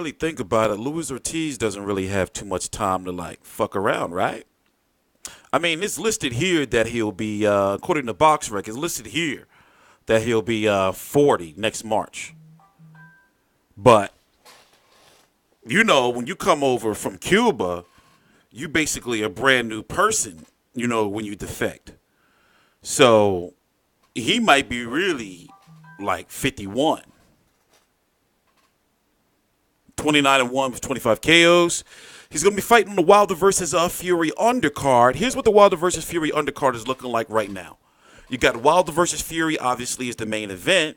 really think about it, Luis Ortiz doesn't really have too much time to like fuck around, right? I mean, it's listed here that he'll be, according to Box Rec, it's listed here that he'll be 40 next March. But you know, when you come over from Cuba, you basically a brand new person. You know, when you defect, so he might be really like 51. 29-1 with 25 KOs. He's going to be fighting the Wilder versus Fury undercard. Here's what the Wilder versus Fury undercard is looking like right now. You got Wilder versus Fury, obviously, is the main event.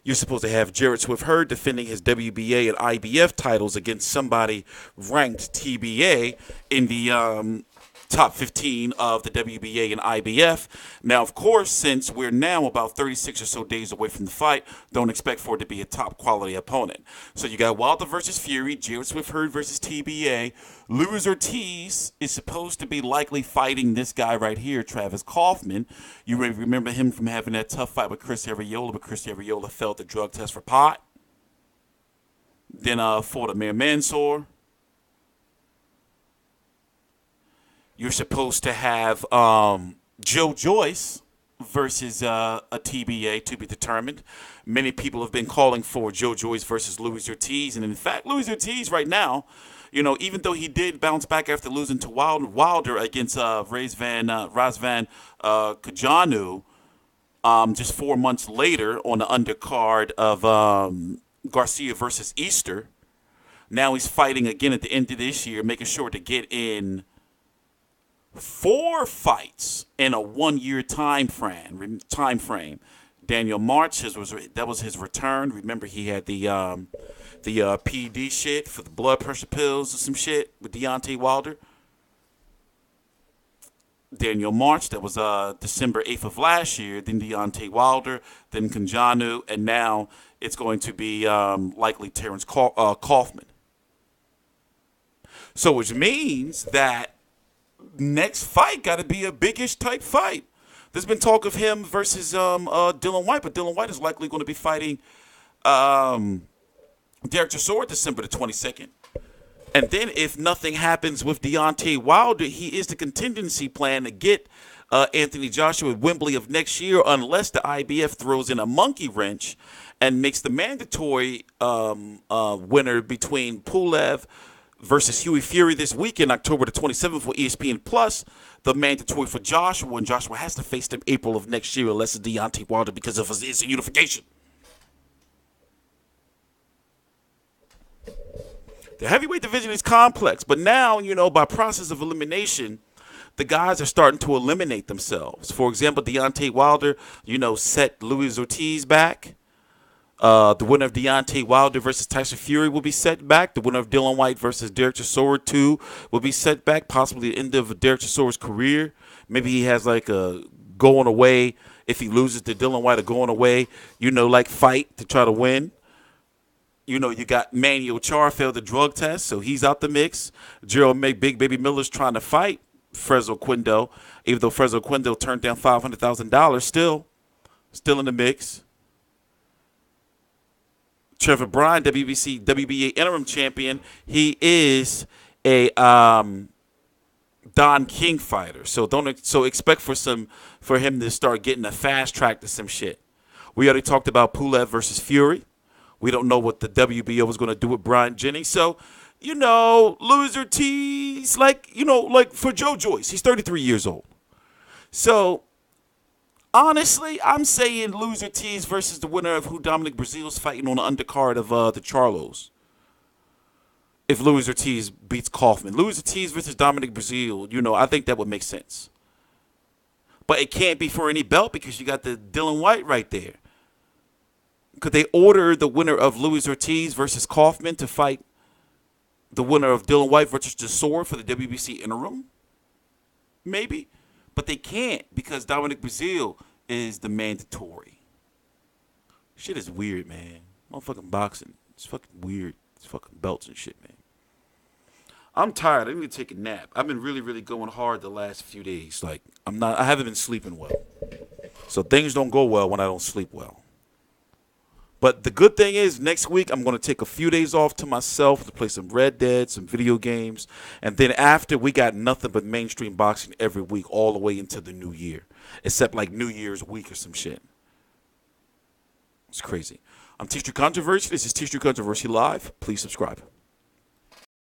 You're supposed to have Jarrett Swift Hurd defending his WBA and IBF titles against somebody ranked TBA in the top 15 of the WBA and IBF. Now, of course, since we're now about 36 or so days away from the fight, don't expect for it to be a top quality opponent. So you got Wilder versus Fury, Jarrett Swift Hurd versus TBA. Luis Ortiz is supposed to be likely fighting this guy right here, Travis Kauffman. You remember him from having that tough fight with Chris Arreola, but Chris Arreola failed the drug test for pot. Then fought Amir Mansour. You're supposed to have Joe Joyce versus a TBA to be determined. Many people have been calling for Joe Joyce versus Luis Ortiz. And in fact, Luis Ortiz right now, you know, even though he did bounce back after losing to Wilder against Razvan Kajanu just 4 months later on the undercard of Garcia versus Easter, now he's fighting again at the end of this year, making sure to get in 4 fights in a 1 year time frame. Daniel March, that was his return. Remember, he had the PD shit for the blood pressure pills or some shit with Deontay Wilder. Daniel March, that was December 8th of last year. Then Deontay Wilder, then Kanjanu, and now it's going to be likely Terrence Kauffman. So which means that next fight got to be a biggish type fight. There's been talk of him versus Dillian Whyte, but Dillian Whyte is likely going to be fighting Derek Chisora December the 22nd. And then if nothing happens with Deontay Wilder, he is the contingency plan to get Anthony Joshua at Wembley of next year, unless the IBF throws in a monkey wrench and makes the mandatory winner between Pulev versus Huey Fury this weekend, October the 27th for ESPN Plus, the mandatory for Joshua, and Joshua has to face them April of next year unless it's Deontay Wilder because of his unification. The heavyweight division is complex, but now, you know, by process of elimination, the guys are starting to eliminate themselves. For example, Deontay Wilder, you know, set Luis Ortiz back. The winner of Deontay Wilder versus Tyson Fury will be set back. The winner of Dillian Whyte versus Derek Chisora 2 will be set back, possibly the end of Derek Chisora's career. Maybe he has like a going away, if he loses to Dillian Whyte, a going away, you know, like fight to try to win. You know, you got Manuel Char failed the drug test, so he's out the mix. Gerald Big Baby Miller's trying to fight Fresno Quindo, even though Fresno Quindo turned down $500,000, still in the mix. Trevor Bryan, WBA interim champion, he is a Don King fighter. So expect for him to start getting a fast track to some shit. We already talked about Pulev versus Fury. We don't know what the WBO was going to do with Brian Jennings. So, you know, Luis Ortiz, like for Joe Joyce, he's 33 years old. So, honestly, I'm saying Luis Ortiz versus the winner of who Dominic Breazeale's fighting on the undercard of the Charlos. If Luis Ortiz beats Kauffman. Luis Ortiz versus Dominic Breazeale, you know, I think that would make sense. But it can't be for any belt because you got the Dillian Whyte right there. Could they order the winner of Luis Ortiz versus Kauffman to fight the winner of Dillian Whyte versus Chisora for the WBC interim? Maybe. But they can't because Dominic Breazeale is the mandatory. Shit is weird, man. Motherfucking boxing. It's fucking weird. It's fucking belts and shit, man. I'm tired. I need to take a nap. I've been really, really going hard the last few days. Like, I haven't been sleeping well. So things don't go well when I don't sleep well. But the good thing is, next week I'm going to take a few days off to myself to play some Red Dead, some video games. And then after, we got nothing but mainstream boxing every week all the way into the new year. Except like New Year's week or some shit. It's crazy. I'm T-Street Controversy. This is T-Street Controversy Live. Please subscribe.